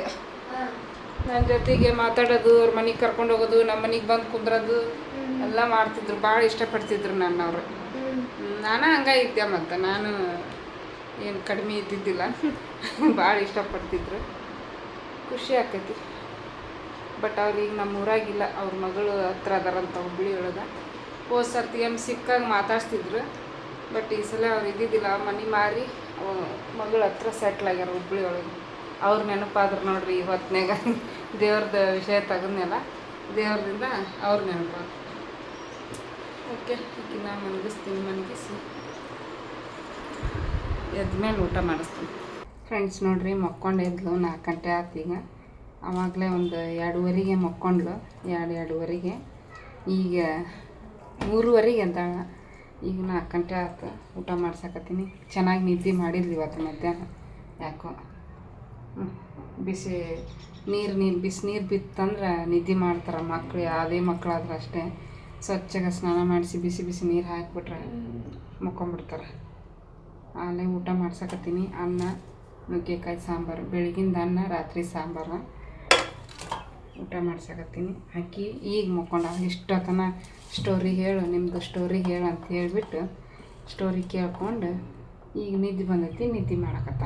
ನನ್ನ ಜೊತೆಗೆ ಮಾತಾಡೋದು, ಅವ್ರ ಮನೆಗೆ ಕರ್ಕೊಂಡು ಹೋಗೋದು, ನಮ್ಮ ಮನೆಗೆ ಬಂದು ಕುಂದ್ರೋದು ಎಲ್ಲ ಮಾಡ್ತಿದ್ರು. ಭಾಳ ಇಷ್ಟಪಡ್ತಿದ್ರು ನನ್ನ ಅವರು. ನಾನು ಹಂಗೆ ಇದ್ದೆ, ಮತ್ತು ನಾನು ಏನು ಕಡಿಮೆ ಇದ್ದಿದ್ದಿಲ್ಲ. ಭಾಳ ಇಷ್ಟಪಡ್ತಿದ್ರು, ಖುಷಿ ಆಕೈತಿ. ಬಟ್ ಅವ್ರಿಗೆ ನಮ್ಮ ಊರಾಗಿಲ್ಲ, ಅವ್ರ ಮಗಳು ಹತ್ರ ಅದಾರಂತ ಹುಬ್ಬಳ್ಳಿ ಒಳಗೆ. ಹೋದ ಸರ್ತಿ ಸಿಕ್ಕಾಗ ಮಾತಾಡ್ತಿದ್ರು. ಬಟ್ ಈ ಸಲ ಅವ್ರು ಇದ್ದಿದ್ದಿಲ್ಲ, ಮನೆ ಮಾರಿ ಮಗಳ ಹತ್ರ ಸೆಟ್ಲ್ ಆಗ್ಯಾರ ಹುಬ್ಬಳ್ಳಿ ಒಳಗೆ. ಅವ್ರು ನೆನಪಾದ್ರು ನೋಡ್ರಿ ಈ ಹೊತ್ತಿನಾಗ. ದೇವ್ರದ ವಿಷಯ ತೆಗೆದ್ನೆಲ್ಲ, ದೇವ್ರದಿಂದ ಅವ್ರು ನೆನಪಾದ್ರು. ಓಕೆ, ಈಗ ನಾ ಮನಗಿಸಿ ಎದ್ಮೇಲೆ ಊಟ ಮಾಡಿಸ್ತೀನಿ. ಫ್ರೆಂಡ್ಸ್ ನೋಡ್ರಿ, ಮಕ್ಕೊಂಡು ಎದ್ಲು 4 ಗಂಟೆ ಆಯ್ತು ಈಗ. ಆವಾಗಲೇ ಒಂದು 2:30ಗೆ ಮಕ್ಕೊಂಡ್ಲು, 2:30ಗೆ. ಈಗ 3:30 ಅಂತಾಳ. ಈಗ 4 ಗಂಟೆ ಆಯ್ತು, ಊಟ ಮಾಡ್ಸಕತ್ತೀನಿ. ಚೆನ್ನಾಗಿ ನಿದ್ದೆ ಮಾಡಿದ್ವಿ ಇವತ್ತು ಮಧ್ಯಾಹ್ನ. ಯಾಕೋ ಬಿಸಿ ನೀರು ಬಿತ್ತಂದ್ರೆ ನಿದ್ದೆ ಮಾಡ್ತಾರೆ ಮಕ್ಕಳು. ಯಾವುದೇ ಮಕ್ಕಳಾದ್ರೆ ಅಷ್ಟೇ, ಸ್ವಚ್ಛಗೆ ಸ್ನಾನ ಮಾಡಿಸಿ ಬಿಸಿ ನೀರು ಹಾಕಿಬಿಟ್ರೆ ಮುಕ್ಕೊಂಬಿಡ್ತಾರೆ. ಅಲ್ಲೇ ಊಟ ಮಾಡ್ಸಕತ್ತೀನಿ. ಅನ್ನ, ನುಗ್ಗೆಕಾಯಿ ಸಾಂಬಾರು, ಬೆಳಗಿಂದ ಅನ್ನ, ರಾತ್ರಿ ಸಾಂಬಾರು ಊಟ ಮಾಡ್ಸಕತ್ತೀನಿ. ಹಾಕಿ ಈಗ ಮುಕ್ಕೊಂಡ. ಇಷ್ಟೊತ್ತನ ಸ್ಟೋರಿ ಹೇಳು, ನಿಮ್ಮದು ಸ್ಟೋರಿ ಹೇಳು ಅಂತ ಹೇಳಿಬಿಟ್ಟು ಸ್ಟೋರಿ ಕೇಳ್ಕೊಂಡು ಈಗ ನಿದ್ದೆ ಬಂದೈತಿ, ನಿದ್ದೆ ಮಾಡಕತ್ತ.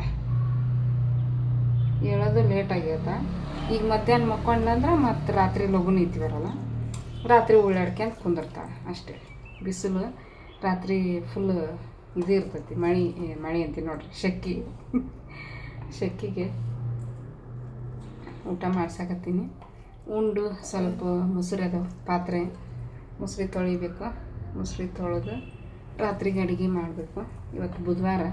ಹೇಳೋದು ಲೇಟ್ ಆಗ್ಯದ. ಈಗ ಮಧ್ಯಾಹ್ನ ಮಕ್ಕೊಂಡ್ಲಂದ್ರೆ ಮತ್ತು ರಾತ್ರಿ ಲಘು ನಿದ್ದೆ ಬರೋಲ್ಲ. ರಾತ್ರಿ ಉಳ್ಳಾಡ್ಕೊಂತ ಕುಂದಿರ್ತಾಳೆ ಅಷ್ಟೇ. ಬಿಸಿಲು ರಾತ್ರಿ ಫುಲ್ ಇದು ಇರ್ತೈತಿ, ಮಳೆ ಅಂತೀವಿ ನೋಡ್ರಿ, ಶೆಕ್ಕಿಗೆ ಊಟ ಮಾಡ್ಸಕತ್ತೀನಿ. ಉಂಡು ಸ್ವಲ್ಪ ಮೊಸರು ಅದಾವ, ಪಾತ್ರೆ ಮೊಸರು ತೊಳಿಬೇಕು. ಮೊಸರು ತೊಳೆದು ರಾತ್ರಿಗೆ ಅಡುಗೆ ಮಾಡಬೇಕು. ಇವತ್ತು ಬುಧವಾರ.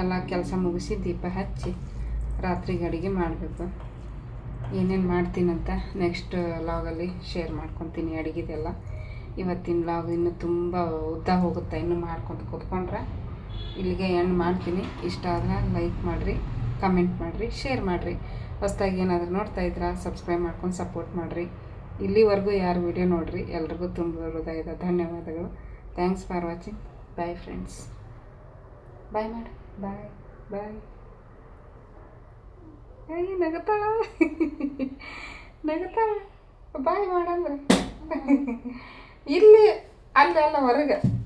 ಎಲ್ಲ ಕೆಲಸ ಮುಗಿಸಿ ದೀಪ ಹಚ್ಚಿ ರಾತ್ರಿಗೆ ಅಡುಗೆ ಮಾಡಬೇಕು. ಏನೇನು ಮಾಡ್ತೀನಂತ ನೆಕ್ಸ್ಟ್ ಲಾಗಲ್ಲಿ ಶೇರ್ ಮಾಡ್ಕೊತೀನಿ ಅಡುಗೆದೆಲ್ಲ. ಇವತ್ತಿನ ಲಾಗ್ ಇನ್ನೂ ತುಂಬ ಉದ್ದ ಹೋಗುತ್ತೆ. ಇನ್ನೂ ಮಾಡ್ಕೊತ ಕೂತ್ಕೊಂಡ್ರೆ ಇಲ್ಲಿಗೆ ಎಂಡ್ ಮಾಡ್ತೀನಿ. ಇಷ್ಟ ಆದ್ರೆ ಲೈಕ್ ಮಾಡಿರಿ, ಕಮೆಂಟ್ ಮಾಡಿರಿ, ಶೇರ್ ಮಾಡಿರಿ. ಹೊಸದಾಗಿ ಏನಾದರೂ ನೋಡ್ತಾ ಇದ್ರೆ ಸಬ್ಸ್ಕ್ರೈಬ್ ಮಾಡ್ಕೊಂಡು ಸಪೋರ್ಟ್ ಮಾಡಿರಿ. ಇಲ್ಲಿವರೆಗೂ ಯಾರು ವಿಡಿಯೋ ನೋಡಿರಿ, ಎಲ್ರಿಗೂ ತುಂಬ ಹೃದಯದ ಧನ್ಯವಾದಗಳು. Thanks for watching. Bye friends. Bye ಮಾಡಿ. ಬಾಯ್ ಬಾಯ್. ನಗತಾಳ ನಗತಾಳ. ಬಾಯ್ ಮಾಡಂದ್ರೆ ಇಲ್ಲಿ ಅಲ್ಲ ಹೊರಗೆ